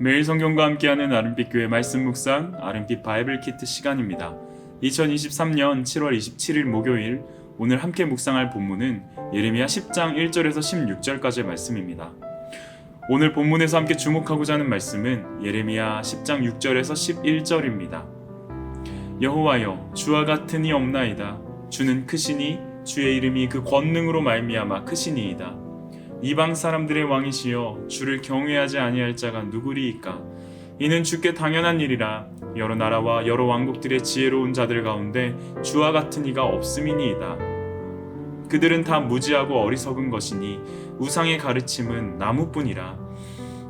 매일 성경과 함께하는 아름빛 교회 말씀 묵상 아름빛 바이블 키트 시간입니다. 2023년 7월 27일 목요일, 오늘 함께 묵상할 본문은 예레미야 10장 1절에서 16절까지의 말씀입니다. 오늘 본문에서 함께 주목하고자 하는 말씀은 예레미야 10장 6절에서 11절입니다. 여호와여, 주와 같은 이 없나이다. 주는 크시니 주의 이름이 그 권능으로 말미암아 크시니이다. 이방 사람들의 왕이시여, 주를 경외하지 아니할 자가 누구리이까? 이는 주께 당연한 일이라. 여러 나라와 여러 왕국들의 지혜로운 자들 가운데 주와 같은 이가 없음이니이다. 그들은 다 무지하고 어리석은 것이니 우상의 가르침은 나무뿐이라.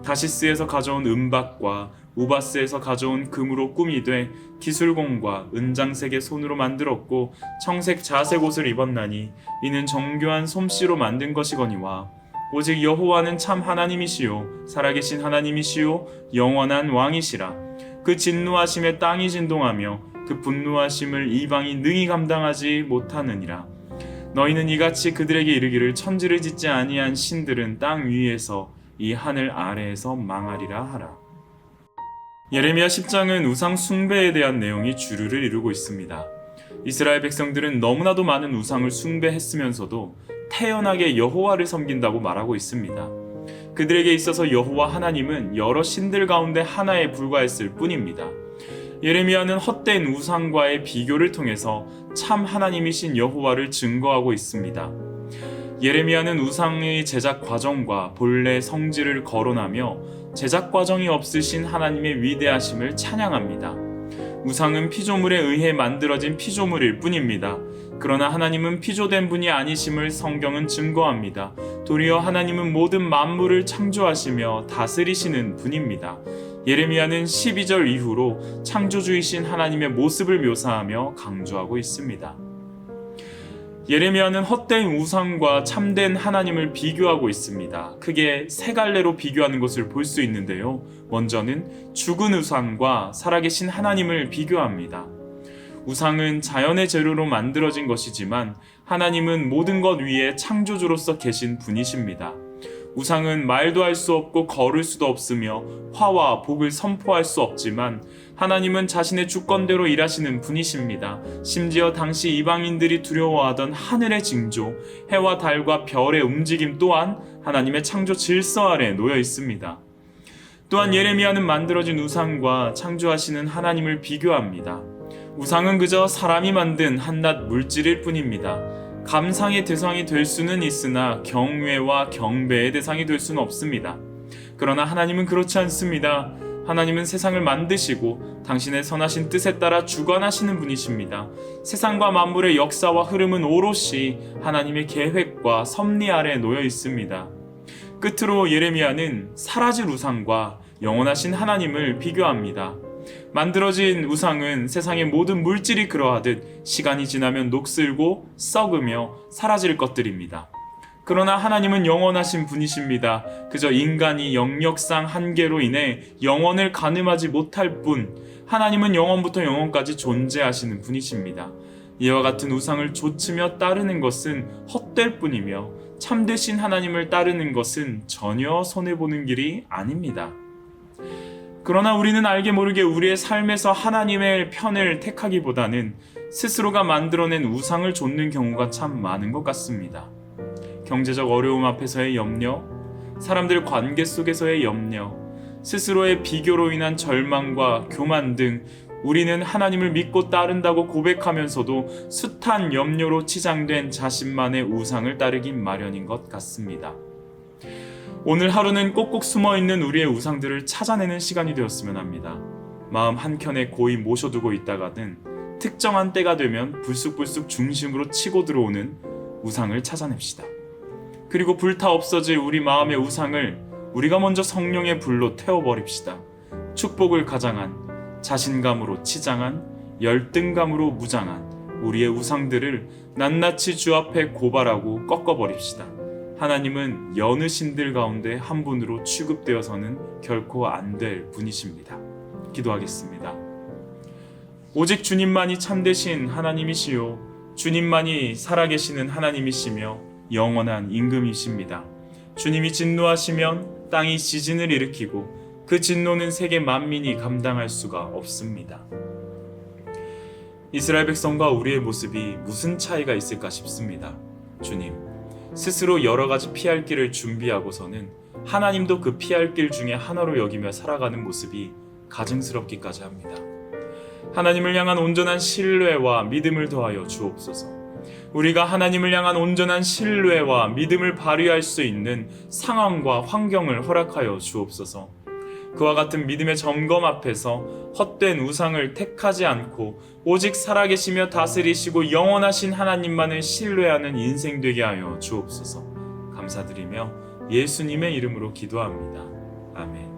다시스에서 가져온 은박과 우바스에서 가져온 금으로 꿈이 돼 기술공과 은장색의 손으로 만들었고 청색 자색 옷을 입었나니 이는 정교한 솜씨로 만든 것이거니와 오직 여호와는 참 하나님이시요 살아계신 하나님이시요 영원한 왕이시라. 그 진노하심에 땅이 진동하며 그 분노하심을 이방이 능히 감당하지 못하느니라. 너희는 이같이 그들에게 이르기를 천지를 짓지 아니한 신들은 땅 위에서 이 하늘 아래에서 망하리라 하라. 예레미야 10장은 우상 숭배에 대한 내용이 주류를 이루고 있습니다. 이스라엘 백성들은 너무나도 많은 우상을 숭배했으면서도 태연하게 여호와를 섬긴다고 말하고 있습니다. 그들에게 있어서 여호와 하나님은 여러 신들 가운데 하나에 불과했을 뿐입니다. 예레미야는 헛된 우상과의 비교를 통해서 참 하나님이신 여호와를 증거하고 있습니다. 예레미야는 우상의 제작 과정과 본래 성질을 거론하며 제작 과정이 없으신 하나님의 위대하심을 찬양합니다. 우상은 피조물에 의해 만들어진 피조물일 뿐입니다. 그러나 하나님은 피조된 분이 아니심을 성경은 증거합니다. 도리어 하나님은 모든 만물을 창조하시며 다스리시는 분입니다. 예레미야는 12절 이후로 창조주이신 하나님의 모습을 묘사하며 강조하고 있습니다. 예레미야는 헛된 우상과 참된 하나님을 비교하고 있습니다. 크게 세 갈래로 비교하는 것을 볼 수 있는데요. 먼저는 죽은 우상과 살아계신 하나님을 비교합니다. 우상은 자연의 재료로 만들어진 것이지만 하나님은 모든 것 위에 창조주로서 계신 분이십니다. 우상은 말도 할 수 없고 걸을 수도 없으며 화와 복을 선포할 수 없지만 하나님은 자신의 주권대로 일하시는 분이십니다. 심지어 당시 이방인들이 두려워하던 하늘의 징조, 해와 달과 별의 움직임 또한 하나님의 창조 질서 아래 놓여 있습니다. 또한 예레미야는 만들어진 우상과 창조하시는 하나님을 비교합니다. 우상은 그저 사람이 만든 한낱 물질일 뿐입니다. 감상의 대상이 될 수는 있으나 경외와 경배의 대상이 될 수는 없습니다. 그러나 하나님은 그렇지 않습니다. 하나님은 세상을 만드시고 당신의 선하신 뜻에 따라 주관하시는 분이십니다. 세상과 만물의 역사와 흐름은 오롯이 하나님의 계획과 섭리 아래 놓여 있습니다. 끝으로 예레미야는 사라질 우상과 영원하신 하나님을 비교합니다. 만들어진 우상은 세상의 모든 물질이 그러하듯 시간이 지나면 녹슬고 썩으며 사라질 것들입니다. 그러나 하나님은 영원하신 분이십니다. 그저 인간이 영역상 한계로 인해 영원을 가늠하지 못할 뿐, 하나님은 영원부터 영원까지 존재하시는 분이십니다. 이와 같은 우상을 좇으며 따르는 것은 헛될 뿐이며 참되신 하나님을 따르는 것은 전혀 손해보는 길이 아닙니다. 그러나 우리는 알게 모르게 우리의 삶에서 하나님의 편을 택하기보다는 스스로가 만들어낸 우상을 좇는 경우가 참 많은 것 같습니다. 경제적 어려움 앞에서의 염려, 사람들 관계 속에서의 염려, 스스로의 비교로 인한 절망과 교만 등 우리는 하나님을 믿고 따른다고 고백하면서도 숱한 염려로 치장된 자신만의 우상을 따르기 마련인 것 같습니다. 오늘 하루는 꼭꼭 숨어있는 우리의 우상들을 찾아내는 시간이 되었으면 합니다. 마음 한켠에 고이 모셔두고 있다가는 특정한 때가 되면 불쑥불쑥 중심으로 치고 들어오는 우상을 찾아냅시다. 그리고 불타 없어질 우리 마음의 우상을 우리가 먼저 성령의 불로 태워버립시다. 축복을 가장한, 자신감으로 치장한, 열등감으로 무장한 우리의 우상들을 낱낱이 주 앞에 고발하고 꺾어버립시다. 하나님은 여느 신들 가운데 한 분으로 취급되어서는 결코 안 될 분이십니다. 기도하겠습니다. 오직 주님만이 참되신 하나님이시요 주님만이 살아계시는 하나님이시며 영원한 임금이십니다. 주님이 진노하시면 땅이 지진을 일으키고 그 진노는 세계 만민이 감당할 수가 없습니다. 이스라엘 백성과 우리의 모습이 무슨 차이가 있을까 싶습니다. 주님, 스스로 여러 가지 피할 길을 준비하고서는 하나님도 그 피할 길 중에 하나로 여기며 살아가는 모습이 가증스럽기까지 합니다. 하나님을 향한 온전한 신뢰와 믿음을 더하여 주옵소서. 우리가 하나님을 향한 온전한 신뢰와 믿음을 발휘할 수 있는 상황과 환경을 허락하여 주옵소서. 그와 같은 믿음의 점검 앞에서 헛된 우상을 택하지 않고 오직 살아계시며 다스리시고 영원하신 하나님만을 신뢰하는 인생 되게 하여 주옵소서. 감사드리며 예수님의 이름으로 기도합니다. 아멘.